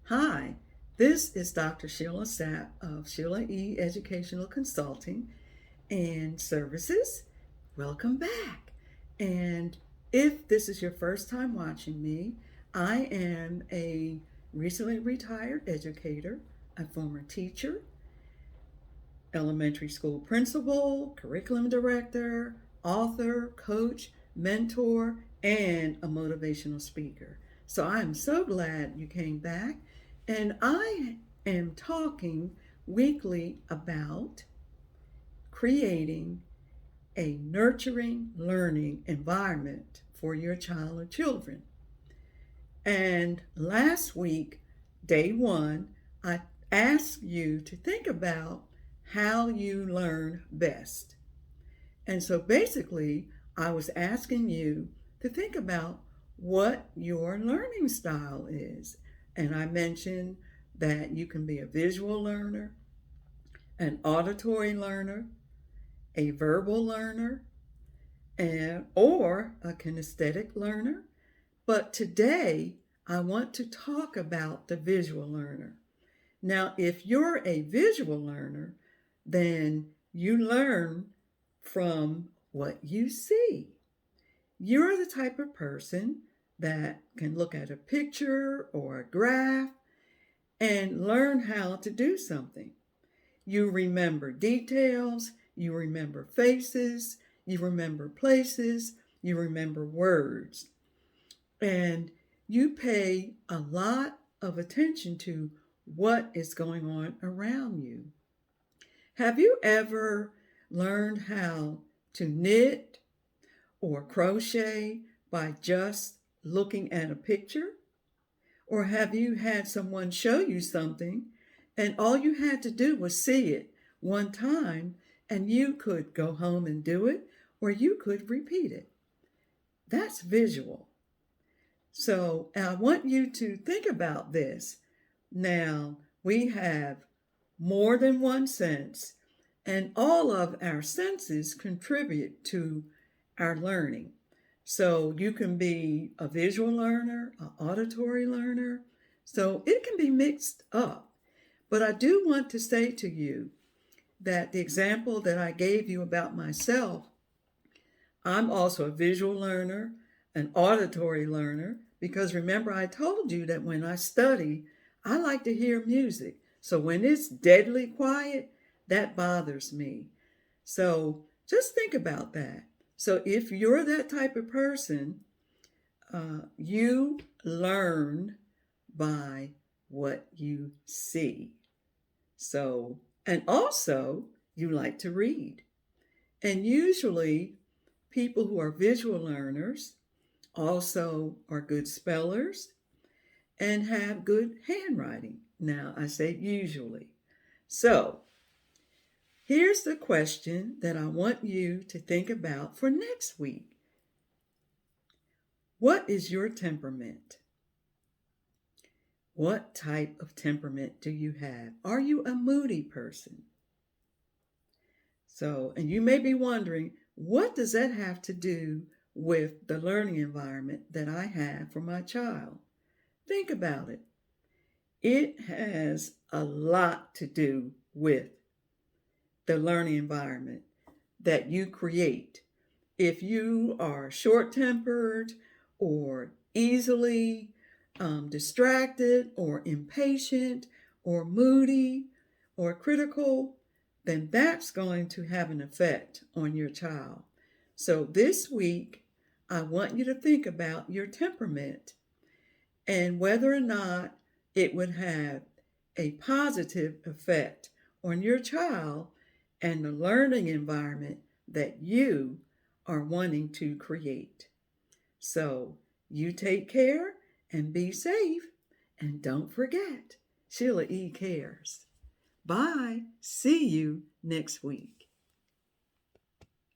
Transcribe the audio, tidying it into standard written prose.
Hi, this is Dr. Sheila Sapp of Sheila E Educational Consulting and Services. Welcome back. And if this is your first time watching me, I am a recently retired educator, a former teacher, elementary school principal, curriculum director, author, coach, mentor, and a motivational speaker. So I am so glad you came back. And I am talking weekly about creating a nurturing learning environment for your child or children. And last week, day one, I asked you to think about how you learn best. And so basically, I was asking you to think about what your learning style is. And I mentioned that you can be a visual learner, an auditory learner, a verbal learner, or a kinesthetic learner. But today, I want to talk about the visual learner. Now, if you're a visual learner, then you learn from what you see. You're the type of person that can look at a picture or a graph and learn how to do something. You remember details, you remember faces, you remember places, you remember words. And you pay a lot of attention to what is going on around you. Have you ever learned how to knit or crochet by just looking at a picture? Or have you had someone show you something and all you had to do was see it one time and you could go home and do it, or you could repeat it? That's visual. So I want you to think about this. Now, we have more than one sense, and all of our senses contribute to our learning. So you can be a visual learner, an auditory learner. So it can be mixed up. But I do want to say to you that the example that I gave you about myself, I'm also a visual learner, an auditory learner, because remember I told you that when I study, I like to hear music. So when it's deadly quiet, that bothers me. So just think about that. So if you're that type of person, you learn by what you see. So, and also you like to read. And usually people who are visual learners also are good spellers and have good handwriting. Now, I say usually. So, here's the question that I want you to think about for next week. What is your temperament? What type of temperament do you have? Are you a moody person? So, and you may be wondering, what does that have to do with the learning environment that I have for my child? Think about it. It has a lot to do with the learning environment that you create. If you are short tempered or easily distracted or impatient or moody or critical, then that's going to have an effect on your child. So this week, I want you to think about your temperament and whether or not it would have a positive effect on your child and the learning environment that you are wanting to create. So you take care and be safe. And don't forget, Sheila E cares. Bye. See you next week.